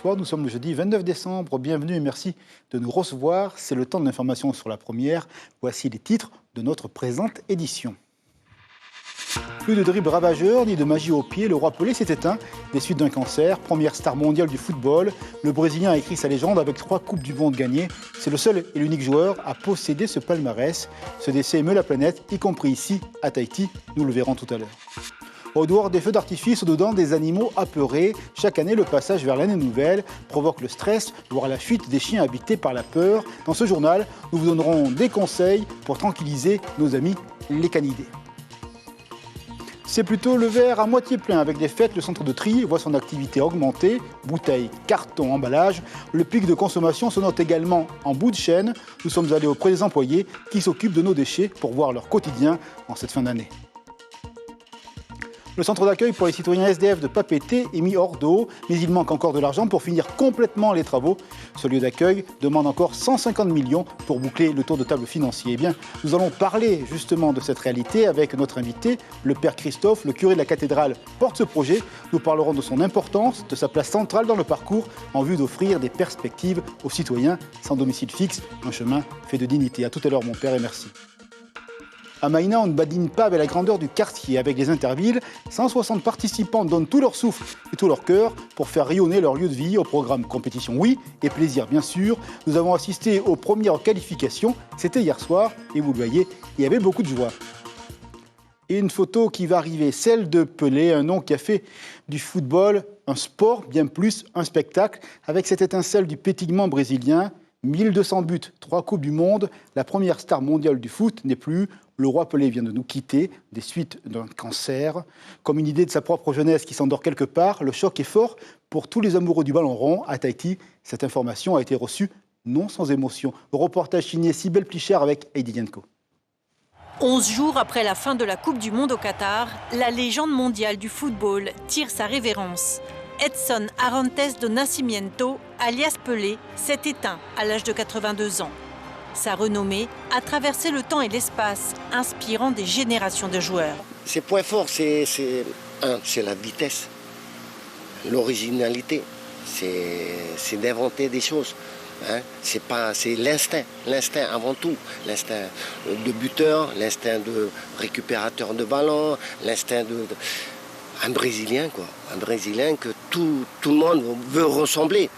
bonsoir. Nous sommes le jeudi 29 décembre. Bienvenue et merci de nous recevoir. C'est le temps de l'information sur la première. Voici les titres de notre présente édition. Plus de dribbles ravageurs ni de magie au pied, le roi Pelé s'est éteint des suites d'un cancer. Première star mondiale du football, le Brésilien a écrit sa légende avec 3 Coupes du Monde gagnées. C'est le seul et l'unique joueur à posséder ce palmarès. Ce décès émeut la planète, y compris ici, à Tahiti. Nous le verrons tout à l'heure. Au dehors des feux d'artifice, au-dedans des animaux apeurés, chaque année, le passage vers l'année nouvelle provoque le stress, voire la fuite des chiens habités par la peur. Dans ce journal, nous vous donnerons des conseils pour tranquilliser nos amis les canidés. C'est plutôt le verre à moitié plein. Avec les fêtes, le centre de tri voit son activité augmenter. Bouteilles, cartons, emballages. Le pic de consommation se note également en bout de chaîne. Nous sommes allés auprès des employés qui s'occupent de nos déchets pour voir leur quotidien en cette fin d'année. Le centre d'accueil pour les citoyens SDF de Papeete est mis hors d'eau, mais il manque encore de l'argent pour finir complètement les travaux. Ce lieu d'accueil demande encore 150 millions pour boucler le tour de table financier. Eh bien, nous allons parler justement de cette réalité avec notre invité, le Père Christophe, le curé de la cathédrale, porte ce projet. Nous parlerons de son importance, de sa place centrale dans le parcours, en vue d'offrir des perspectives aux citoyens sans domicile fixe, un chemin fait de dignité. À tout à l'heure, mon Père, et merci. À Maïna, on ne badine pas avec la grandeur du quartier. Avec les intervilles, 160 participants donnent tout leur souffle et tout leur cœur pour faire rayonner leur lieu de vie. Au programme compétition, oui, et plaisir, bien sûr. Nous avons assisté aux premières qualifications. C'était hier soir, et vous le voyez, il y avait beaucoup de joie. Et une photo qui va arriver, celle de Pelé, un nom qui a fait du football un sport, bien plus un spectacle, avec cette étincelle du pétillement brésilien. 1200 buts, 3 Coupes du Monde, la première star mondiale du foot n'est plus. Le roi Pelé vient de nous quitter des suites d'un cancer. Comme une idée de sa propre jeunesse qui s'endort quelque part, le choc est fort pour tous les amoureux du ballon rond. À Tahiti, cette information a été reçue non sans émotion. Reportage signé Cybèle Plichard avec Heidi Yanko. 11 jours après la fin de la Coupe du Monde au Qatar, la légende mondiale du football tire sa révérence. Edson Arantes do Nascimento, alias Pelé, s'est éteint à l'âge de 82 ans. Sa renommée a traversé le temps et l'espace, inspirant des générations de joueurs. Ses points forts, c'est la vitesse, l'originalité, c'est d'inventer des choses. C'est l'instinct avant tout, l'instinct de buteur, l'instinct de récupérateur de ballon, l'instinct de un Brésilien que tout le monde veut ressembler.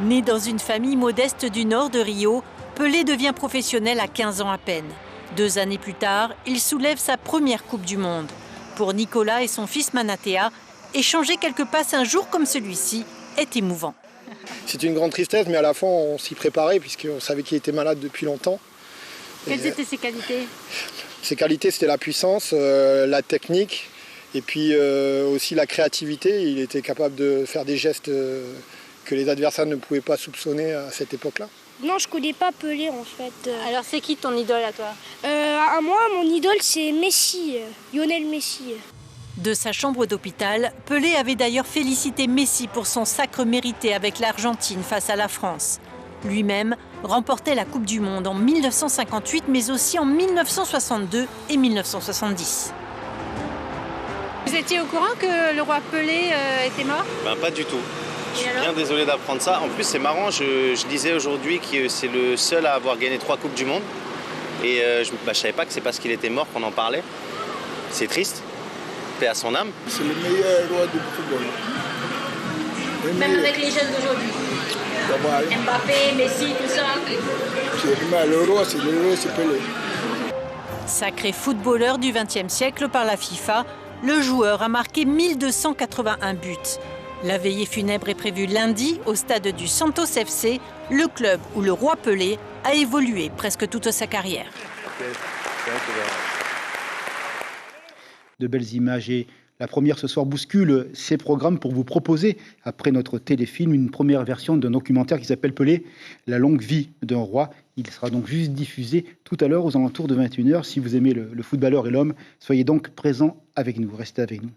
Né dans une famille modeste du nord de Rio, Pelé devient professionnel à 15 ans à peine. 2 années plus tard, il soulève sa première Coupe du Monde. Pour Nicolas et son fils Manatea, échanger quelques passes un jour comme celui-ci est émouvant. C'est une grande tristesse, mais à la fin, on s'y préparait puisqu'on savait qu'il était malade depuis longtemps. Quelles étaient ses qualités ? Ses qualités, c'était la puissance, la technique et puis aussi la créativité. Il était capable de faire des gestes que les adversaires ne pouvaient pas soupçonner à cette époque-là. Non, je connais pas Pelé en fait. Alors c'est qui ton idole à toi ? À moi, mon idole c'est Messi, Lionel Messi. De sa chambre d'hôpital, Pelé avait d'ailleurs félicité Messi pour son sacre mérité avec l'Argentine face à la France. Lui-même remportait la Coupe du Monde en 1958, mais aussi en 1962 et 1970. Vous étiez au courant que le roi Pelé était mort ? Pas du tout. Je suis bien désolé d'apprendre ça. En plus, c'est marrant, je disais aujourd'hui que c'est le seul à avoir gagné 3 Coupes du Monde. Et je savais pas que c'est parce qu'il était mort qu'on en parlait. C'est triste. Paix à son âme. C'est le meilleur roi du football. Même avec les jeunes d'aujourd'hui. Mbappé, Messi, tout ça. Le roi, c'est Pelé. Sacré footballeur du XXe siècle par la FIFA, le joueur a marqué 1281 buts. La veillée funèbre est prévue lundi au stade du Santos FC, le club où le roi Pelé a évolué presque toute sa carrière. De belles images et la première ce soir bouscule ces programmes pour vous proposer, après notre téléfilm, une première version d'un documentaire qui s'appelle Pelé, la longue vie d'un roi. Il sera donc juste diffusé tout à l'heure aux alentours de 21h. Si vous aimez le footballeur et l'homme, soyez donc présents avec nous, restez avec nous.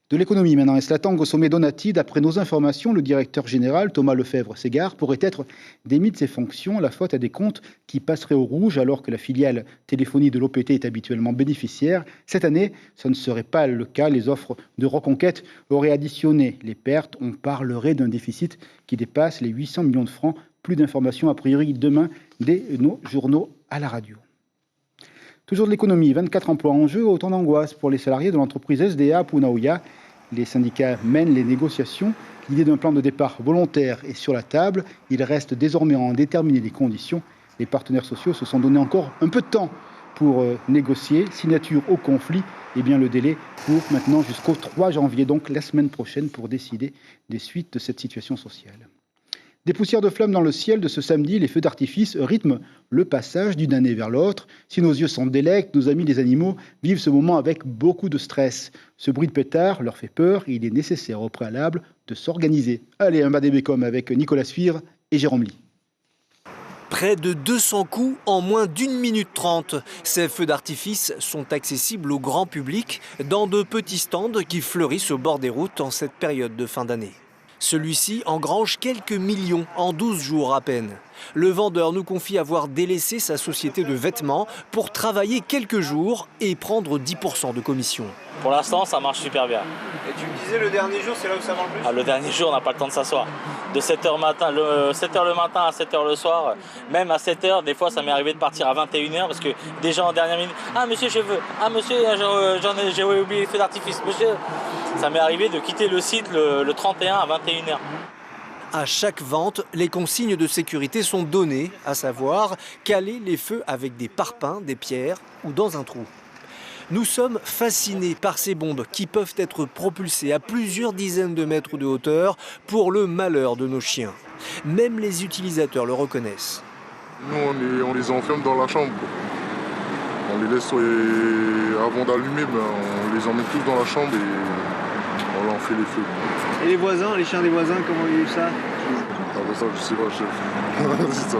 De l'économie maintenant, et cela tangue au sommet d'Onati. D'après nos informations, le directeur général Thomas Lefebvre-Ségard pourrait être démis de ses fonctions, la faute à des comptes qui passeraient au rouge alors que la filiale téléphonie de l'OPT est habituellement bénéficiaire. Cette année, ce ne serait pas le cas. Les offres de reconquête auraient additionné les pertes. On parlerait d'un déficit qui dépasse les 800 millions de francs. Plus d'informations a priori demain dès nos journaux à la radio. Toujours de l'économie, 24 emplois en jeu, autant d'angoisse pour les salariés de l'entreprise SDA Punaouia. Les syndicats mènent les négociations. L'idée d'un plan de départ volontaire est sur la table. Il reste désormais à en déterminer les conditions. Les partenaires sociaux se sont donné encore un peu de temps pour négocier. Signature au conflit, et bien le délai court maintenant jusqu'au 3 janvier, donc la semaine prochaine, pour décider des suites de cette situation sociale. Des poussières de flammes dans le ciel de ce samedi, les feux d'artifice rythment le passage d'une année vers l'autre. Si nos yeux s'en délectent, nos amis les animaux vivent ce moment avec beaucoup de stress. Ce bruit de pétard leur fait peur et il est nécessaire au préalable de s'organiser. Allez, un bas des bécoms avec Nicolas Sfire et Jérôme Lee. Près de 200 coups en moins d'1 minute 30. Ces feux d'artifice sont accessibles au grand public dans de petits stands qui fleurissent au bord des routes en cette période de fin d'année. Celui-ci engrange quelques millions en 12 jours à peine. Le vendeur nous confie avoir délaissé sa société de vêtements pour travailler quelques jours et prendre 10% de commission. Pour l'instant, ça marche super bien. Et tu me disais, le dernier jour, c'est là où ça vend le plus ? Le dernier jour, on n'a pas le temps de s'asseoir. De 7h le matin à 7h le soir, même à 7h, des fois, ça m'est arrivé de partir à 21h parce que des gens en dernière minute, « Ah, monsieur, je veux. Ah, monsieur, j'ai oublié les feux d'artifice. Monsieur !» Ça m'est arrivé de quitter le site le 31 à 21h. À chaque vente, les consignes de sécurité sont données, à savoir caler les feux avec des parpaings, des pierres ou dans un trou. Nous sommes fascinés par ces bombes qui peuvent être propulsées à plusieurs dizaines de mètres de hauteur pour le malheur de nos chiens. Même les utilisateurs le reconnaissent. Nous, on les enferme dans la chambre. On les laisse, avant d'allumer, on les emmène tous dans la chambre et on leur fait les feux. Et les voisins, les chiens des voisins, comment ils vivent ça ? Ça, je sais pas, chef. C'est ça.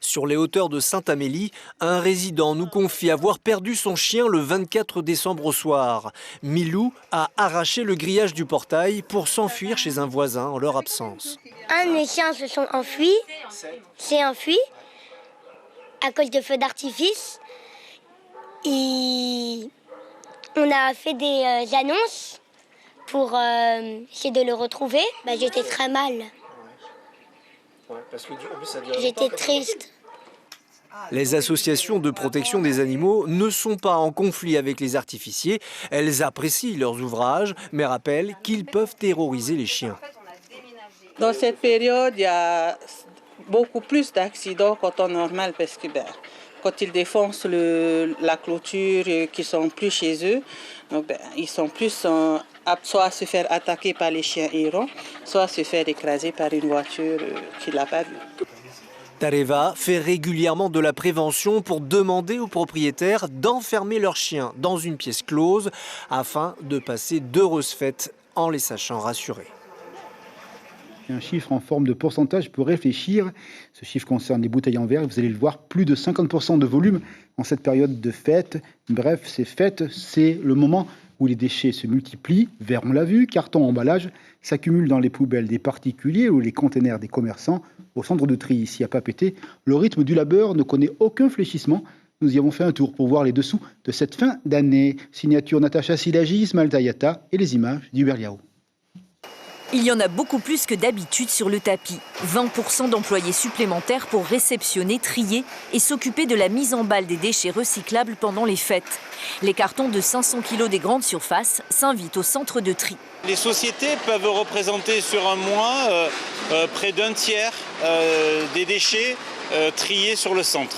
Sur les hauteurs de Sainte-Amélie, un résident nous confie avoir perdu son chien le 24 décembre au soir. Milou a arraché le grillage du portail pour s'enfuir chez un voisin en leur absence. Un de mes chiens se sont enfuis, s'est enfui à cause de feux d'artifice. Et on a fait des annonces pour essayer de le retrouver. J'étais très mal. J'étais triste. Les associations de protection des animaux ne sont pas en conflit avec les artificiers. Elles apprécient leurs ouvrages, mais rappellent qu'ils peuvent terroriser les chiens. Dans cette période, il y a beaucoup plus d'accidents qu'en temps normal parce que quand ils défoncent la clôture, qu'ils sont plus chez eux, donc, ils sont plus aptes soit à se faire attaquer par les chiens errants, soit à se faire écraser par une voiture qui l'a pas vu. Tareva fait régulièrement de la prévention pour demander aux propriétaires d'enfermer leurs chiens dans une pièce close afin de passer d'heureuses fêtes en les sachant rassurés. Un chiffre en forme de pourcentage pour réfléchir. Ce chiffre concerne les bouteilles en verre. Vous allez le voir, plus de 50% de volume en cette période de fête. Bref, ces fêtes, c'est le moment où les déchets se multiplient. Verre, on l'a vu, carton, emballage s'accumulent dans les poubelles des particuliers ou les containers des commerçants. Au centre de tri, ici à Papeete, le rythme du labeur ne connaît aucun fléchissement. Nous y avons fait un tour pour voir les dessous de cette fin d'année. Signature Natacha Silagi, Ismaël Tayata et les images d'Hubert Liao. Il y en a beaucoup plus que d'habitude sur le tapis. 20% d'employés supplémentaires pour réceptionner, trier et s'occuper de la mise en balle des déchets recyclables pendant les fêtes. Les cartons de 500 kg des grandes surfaces s'invitent au centre de tri. Les sociétés peuvent représenter sur un mois près d'un tiers des déchets triés sur le centre.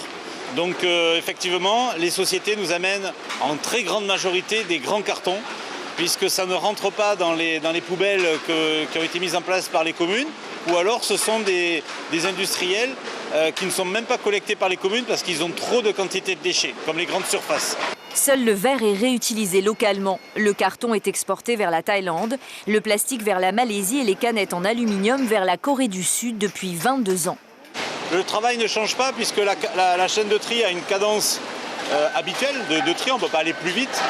Donc effectivement, les sociétés nous amènent en très grande majorité des grands cartons, puisque ça ne rentre pas dans les poubelles qui ont été mises en place par les communes, ou alors ce sont des industriels qui ne sont même pas collectés par les communes parce qu'ils ont trop de quantité de déchets, comme les grandes surfaces. Seul le verre est réutilisé localement. Le carton est exporté vers la Thaïlande, le plastique vers la Malaisie et les canettes en aluminium vers la Corée du Sud depuis 22 ans. Le travail ne change pas puisque la chaîne de tri a une cadence habituelle de tri, on ne peut pas aller plus vite.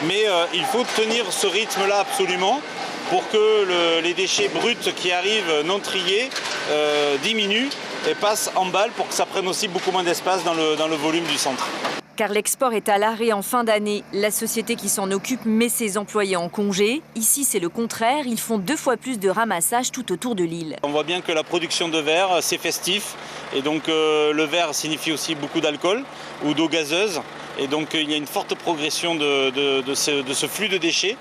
mais il faut tenir ce rythme-là absolument pour que les déchets bruts qui arrivent non triés diminuent et passent en balle pour que ça prenne aussi beaucoup moins d'espace dans le volume du centre. Car l'export est à l'arrêt en fin d'année. La société qui s'en occupe met ses employés en congé. Ici, c'est le contraire. Ils font 2 fois plus de ramassage tout autour de l'île. On voit bien que la production de verre, c'est festif. Et donc le verre signifie aussi beaucoup d'alcool ou d'eau gazeuse. Et donc il y a une forte progression de ce flux de déchets.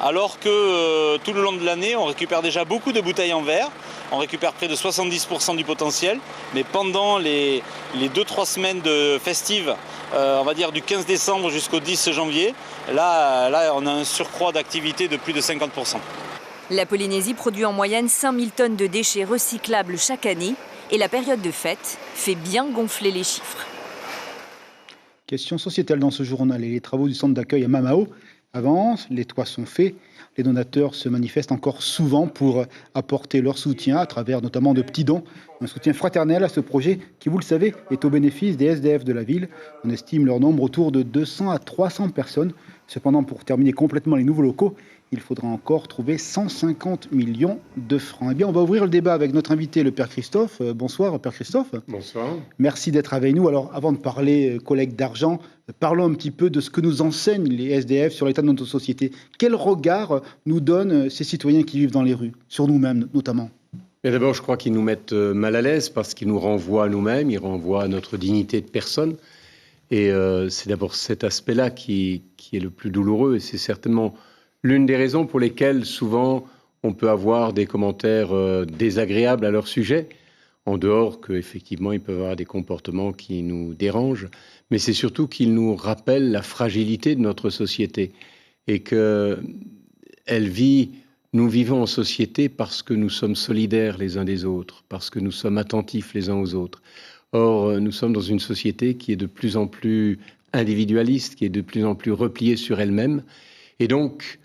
Alors que tout le long de l'année, on récupère déjà beaucoup de bouteilles en verre. On récupère près de 70% du potentiel. Mais pendant les 2-3 semaines festives, on va dire du 15 décembre jusqu'au 10 janvier, là on a un surcroît d'activité de plus de 50%. La Polynésie produit en moyenne 5000 tonnes de déchets recyclables chaque année. Et la période de fête fait bien gonfler les chiffres. Question sociétale dans ce journal. Et les travaux du centre d'accueil à Mamao avancent, les toits sont faits. Les donateurs se manifestent encore souvent pour apporter leur soutien à travers notamment de petits dons. Un soutien fraternel à ce projet qui, vous le savez, est au bénéfice des SDF de la ville. On estime leur nombre autour de 200 à 300 personnes. Cependant, pour terminer complètement les nouveaux locaux, il faudra encore trouver 150 millions de francs. Eh bien, on va ouvrir le débat avec notre invité, le Père Christophe. Bonsoir, Père Christophe. Bonsoir. Merci d'être avec nous. Alors, avant de parler collecte d'argent, parlons un petit peu de ce que nous enseignent les SDF sur l'état de notre société. Quel regard nous donnent ces citoyens qui vivent dans les rues, sur nous-mêmes notamment ? Et d'abord, je crois qu'ils nous mettent mal à l'aise parce qu'ils nous renvoient à nous-mêmes, ils renvoient à notre dignité de personne. Et c'est d'abord cet aspect-là qui est le plus douloureux. Et c'est certainement l'une des raisons pour lesquelles souvent on peut avoir des commentaires désagréables à leur sujet, en dehors qu'effectivement ils peuvent avoir des comportements qui nous dérangent, mais c'est surtout qu'ils nous rappellent la fragilité de notre société et que nous vivons en société parce que nous sommes solidaires les uns des autres, parce que nous sommes attentifs les uns aux autres. Or, nous sommes dans une société qui est de plus en plus individualiste, qui est de plus en plus repliée sur elle-même, et donc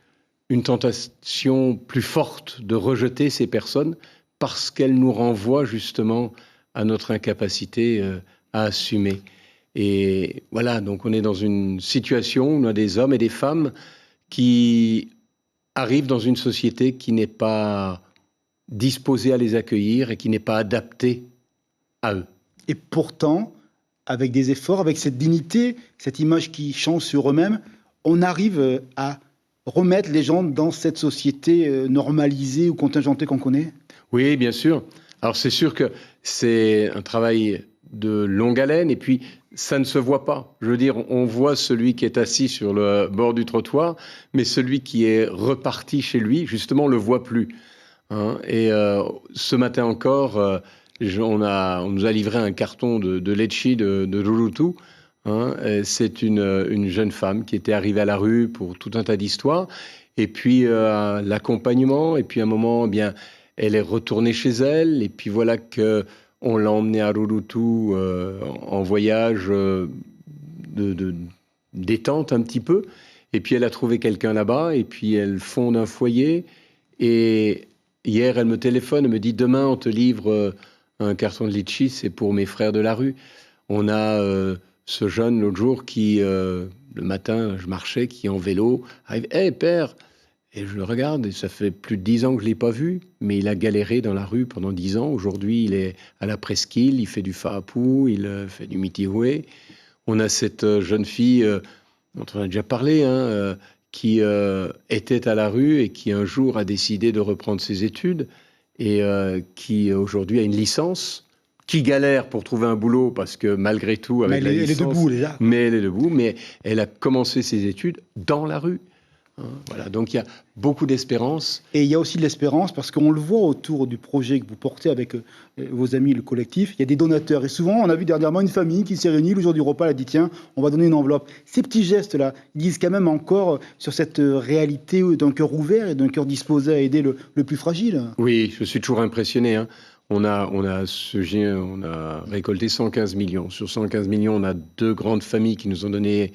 une tentation plus forte de rejeter ces personnes parce qu'elles nous renvoient justement à notre incapacité à assumer. Et voilà, donc on est dans une situation où on a des hommes et des femmes qui arrivent dans une société qui n'est pas disposée à les accueillir et qui n'est pas adaptée à eux. Et pourtant, avec des efforts, avec cette dignité, cette image qui change sur eux-mêmes, on arrive à remettre les gens dans cette société normalisée ou contingentée qu'on connaît ? Oui, bien sûr. Alors c'est sûr que c'est un travail de longue haleine et puis ça ne se voit pas. Je veux dire, on voit celui qui est assis sur le bord du trottoir, mais celui qui est reparti chez lui, justement, on ne le voit plus. Hein. Et ce matin encore, on nous a livré un carton de litchi de Rurutu. Hein, c'est une jeune femme qui était arrivée à la rue pour tout un tas d'histoires. Et puis l'accompagnement. Et puis à un moment, eh bien, elle est retournée chez elle. Et puis voilà qu'on l'a emmenée à Rurutu en voyage de détente un petit peu. Et puis elle a trouvé quelqu'un là-bas. Et puis elle fonde un foyer. Et hier, elle me téléphone. Elle me dit, demain, on te livre un carton de litchi. C'est pour mes frères de la rue. On a... ce jeune, l'autre jour, qui, le matin, je marchais, qui en vélo, arrive, « Hé, père !» Et je le regarde, et ça fait plus de 10 ans que je ne l'ai pas vu, mais il a galéré dans la rue pendant 10 ans. Aujourd'hui, il est à la presqu'île, il fait du fa'apu, il fait du mitihoué. On a cette jeune fille, dont on a déjà parlé, qui était à la rue et qui, un jour, a décidé de reprendre ses études et qui, aujourd'hui, a une licence, qui galère pour trouver un boulot parce que malgré tout, avec la licence... Elle est debout, déjà. Mais elle est debout, mais elle a commencé ses études dans la rue. Voilà, donc il y a beaucoup d'espérance. Et il y a aussi de l'espérance parce qu'on le voit autour du projet que vous portez avec vos amis, le collectif. Il y a des donateurs. Et souvent, on a vu dernièrement une famille qui s'est réunie le jour du repas. Elle a dit, tiens, on va donner une enveloppe. Ces petits gestes-là, ils disent quand même encore sur cette réalité d'un cœur ouvert et d'un cœur disposé à aider le plus fragile. Oui, je suis toujours impressionné. On a récolté 115 millions. Sur 115 millions, on a 2 grandes familles qui nous ont donné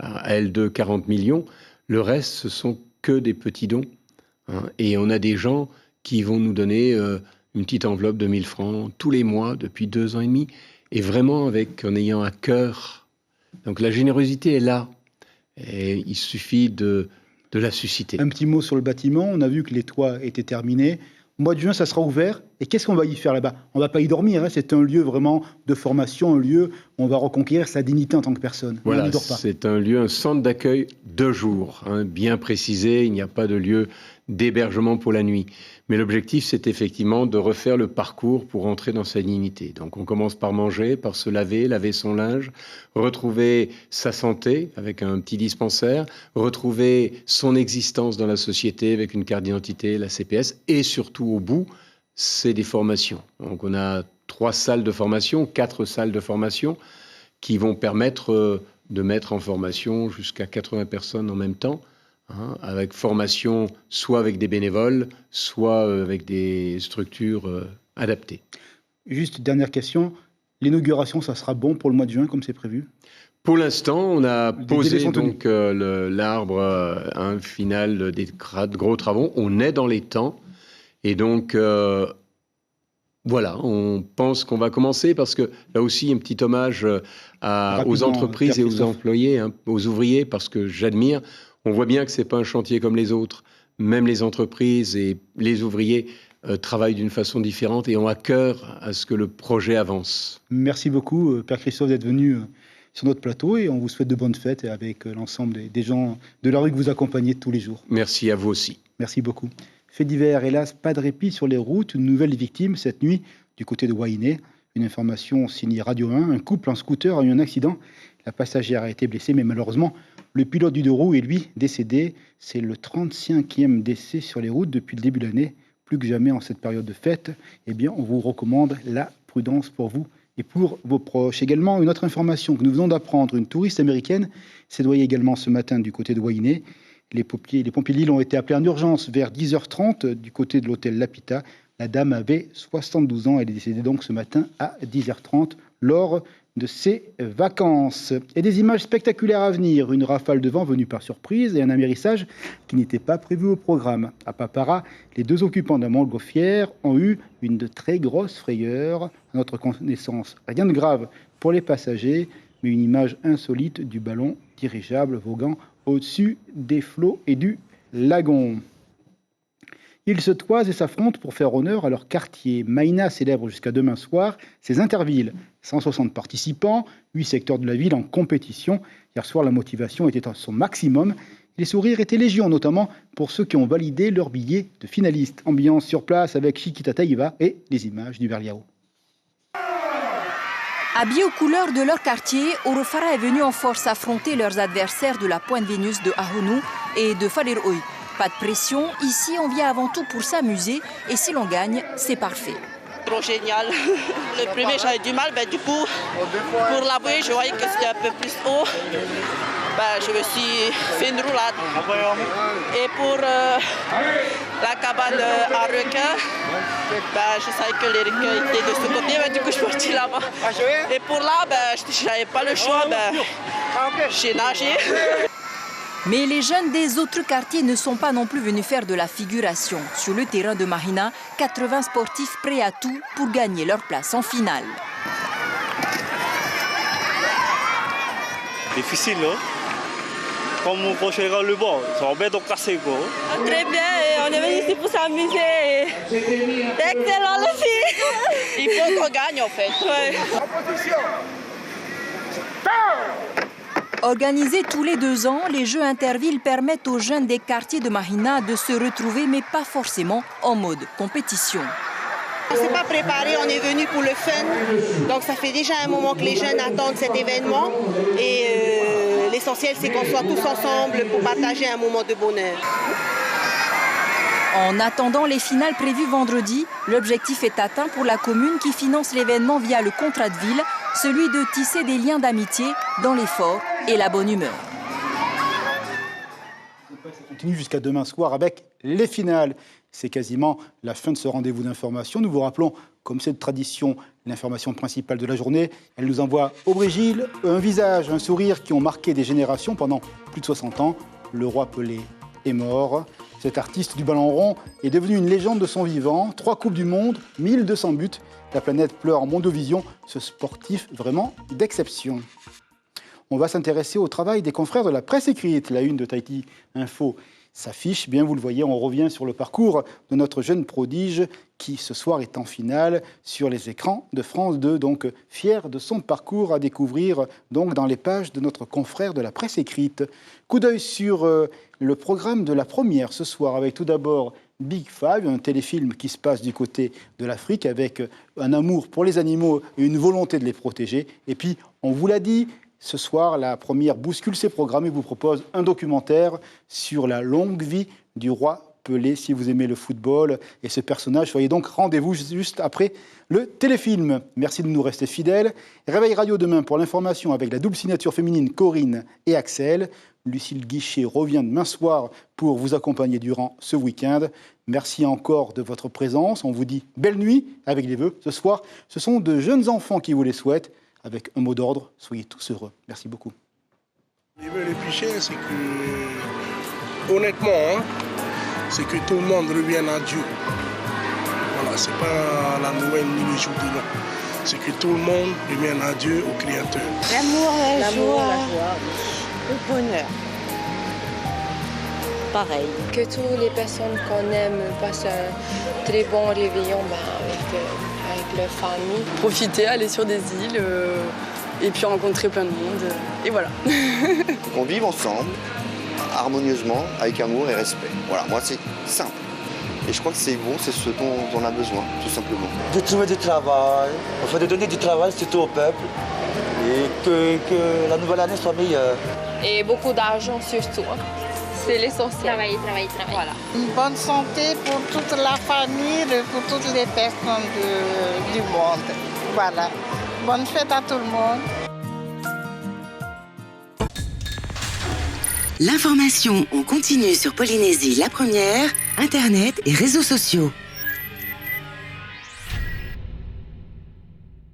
à elles 2 40 millions. Le reste, ce sont que des petits dons. Et on a des gens qui vont nous donner une petite enveloppe de 1000 francs tous les mois depuis 2 ans et demi. Et vraiment en ayant à cœur. Donc la générosité est là. Et il suffit de la susciter. Un petit mot sur le bâtiment. On a vu que les toits étaient terminés. Au mois de juin, ça sera ouvert. Et qu'est-ce qu'on va y faire là-bas? On ne va pas y dormir. C'est un lieu vraiment de formation, un lieu où on va reconquérir sa dignité en tant que personne. Voilà, c'est un lieu, un centre d'accueil de jour, bien précisé. Il n'y a pas de lieu d'hébergement pour la nuit. Mais l'objectif, c'est effectivement de refaire le parcours pour entrer dans sa dignité. Donc on commence par manger, par se laver son linge, retrouver sa santé avec un petit dispensaire, retrouver son existence dans la société avec une carte d'identité, la CPS, et surtout au bout, c'est des formations. Donc on a 3 salles de formation, 4 salles de formation qui vont permettre de mettre en formation jusqu'à 80 personnes en même temps, avec formation soit avec des bénévoles, soit avec des structures adaptées. Juste dernière question, l'inauguration, ça sera bon pour le mois de juin comme c'est prévu? Pour l'instant, on a posé donc l'arbre final des gros travaux. On est dans les temps et donc voilà, on pense qu'on va commencer parce que là aussi un petit hommage aux entreprises et aux employés, aux ouvriers, parce que j'admire. On voit bien que ce n'est pas un chantier comme les autres. Même les entreprises et les ouvriers travaillent d'une façon différente et ont à cœur à ce que le projet avance. Merci beaucoup, Père Christophe, d'être venu sur notre plateau et on vous souhaite de bonnes fêtes avec l'ensemble des gens de la rue que vous accompagnez tous les jours. Merci à vous aussi. Merci beaucoup. Fait divers, hélas, pas de répit sur les routes. Une nouvelle victime cette nuit du côté de Wainé. Une information signée Radio 1. Un couple en scooter a eu un accident. La passagère a été blessée, mais malheureusement, le pilote du 2 roues est lui décédé. C'est le 35e décès sur les routes depuis le début de l'année. Plus que jamais en cette période de fête, eh bien, on vous recommande la prudence pour vous et pour vos proches. Également, une autre information que nous venons d'apprendre. Une touriste américaine s'est noyée également ce matin du côté de Wainé. Les pompiers de Lille ont été appelés en urgence vers 10h30 du côté de l'hôtel Lapita. La dame avait 72 ans. Elle est décédée donc ce matin à 10h30 lors de ses vacances. Et des images spectaculaires à venir. Une rafale de vent venue par surprise et un amérissage qui n'était pas prévu au programme. À Papara, les 2 occupants d'un montgolfière ont eu une de très grosse frayeur. À notre connaissance, rien de grave pour les passagers, mais une image insolite du ballon dirigeable voguant au-dessus des flots et du lagon. Ils se toisent et s'affrontent pour faire honneur à leur quartier. Maïna célèbre jusqu'à demain soir ses intervilles. 160 participants, 8 secteurs de la ville en compétition. Hier soir, la motivation était à son maximum. Les sourires étaient légion, notamment pour ceux qui ont validé leur billet de finaliste. Ambiance sur place avec Chiquita Taïva et les images du Berliao. Habillés aux couleurs de leur quartier, Orofara est venu en force affronter leurs adversaires de la Pointe Vénus de Ahonu et de Faliroy. Pas de pression, ici on vient avant tout pour s'amuser et si l'on gagne, c'est parfait. Trop génial. Le premier j'avais du mal, du coup pour l'avouer je voyais que c'était un peu plus haut. Je me suis fait une roulade. Et pour la cabane à requins, je savais que les requins étaient de ce côté, du coup je suis parti là-bas. Et pour là, je n'avais pas le choix, j'ai nagé. Mais les jeunes des autres quartiers ne sont pas non plus venus faire de la figuration. Sur le terrain de Mahina, 80 sportifs prêts à tout pour gagner leur place en finale. Difficile, non? Comme quand je regarde le bord, ça va bien casser quoi. Très bien, on est venu ici pour s'amuser. Excellent aussi. Il faut qu'on gagne en fait. Ouais. Organisés tous les 2 ans, les Jeux Intervilles permettent aux jeunes des quartiers de Mahina de se retrouver, mais pas forcément en mode compétition. On ne s'est pas préparé, on est venu pour le fun. Donc ça fait déjà un moment que les jeunes attendent cet événement. Et l'essentiel, c'est qu'on soit tous ensemble pour partager un moment de bonheur. En attendant les finales prévues vendredi, l'objectif est atteint pour la commune qui finance l'événement via le contrat de ville, celui de tisser des liens d'amitié dans l'effort et la bonne humeur. Ça continue jusqu'à demain soir avec les finales. C'est quasiment la fin de ce rendez-vous d'information. Nous vous rappelons, comme c'est de tradition, l'information principale de la journée. Elle nous envoie Aubrégile, un visage, un sourire qui ont marqué des générations pendant plus de 60 ans. Le roi Pelé est mort. Cet artiste du ballon rond est devenu une légende de son vivant. 3 Coupes du Monde, 1200 buts. La planète pleure en Mondovision, ce sportif vraiment d'exception. on va s'intéresser au travail des confrères de la presse écrite. La une de Tahiti Info s'affiche, bien vous le voyez, on revient sur le parcours de notre jeune prodige qui ce soir est en finale sur les écrans de France 2, donc fier de son parcours à découvrir donc dans les pages de notre confrère de la presse écrite. Coup d'œil sur le programme de la première ce soir avec tout d'abord Big Five, un téléfilm qui se passe du côté de l'Afrique avec un amour pour les animaux et une volonté de les protéger. Et puis, on vous l'a dit, ce soir, la première bouscule ses programmes et vous propose un documentaire sur la longue vie du roi Pelé. Si vous aimez le football et ce personnage, soyez donc rendez-vous juste après le téléfilm. Merci de nous rester fidèles. Réveil Radio demain pour l'information avec la double signature féminine Corinne et Axel. Lucille Guichet revient demain soir pour vous accompagner durant ce week-end. Merci encore de votre présence. On vous dit belle nuit avec les vœux. Ce soir, ce sont de jeunes enfants qui vous les souhaitent. Avec un mot d'ordre, soyez tous heureux. Merci beaucoup. Les vœux les plus chers, c'est que, honnêtement, c'est que tout le monde revienne à Dieu. Voilà, c'est pas la Noël ni le jour de l'an. C'est que tout le monde revienne à Dieu, au Créateur. L'amour, la joie, le bonheur. Pareil. Que toutes les personnes qu'on aime passent un très bon réveillon avec leur famille. Profiter, aller sur des îles et puis rencontrer plein de monde. Et voilà. Qu'on vive ensemble, harmonieusement, avec amour et respect. Voilà, moi c'est simple. Et je crois que c'est bon, c'est ce dont on a besoin, tout simplement. De trouver du travail, enfin de donner du travail surtout au peuple. Et que la nouvelle année soit meilleure. Et beaucoup d'argent surtout. C'est l'essentiel. Travailler. Voilà. Une bonne santé pour toute la famille, pour toutes les personnes du monde. Voilà. Bonne fête à tout le monde. L'information en continu sur Polynésie la première, Internet et réseaux sociaux.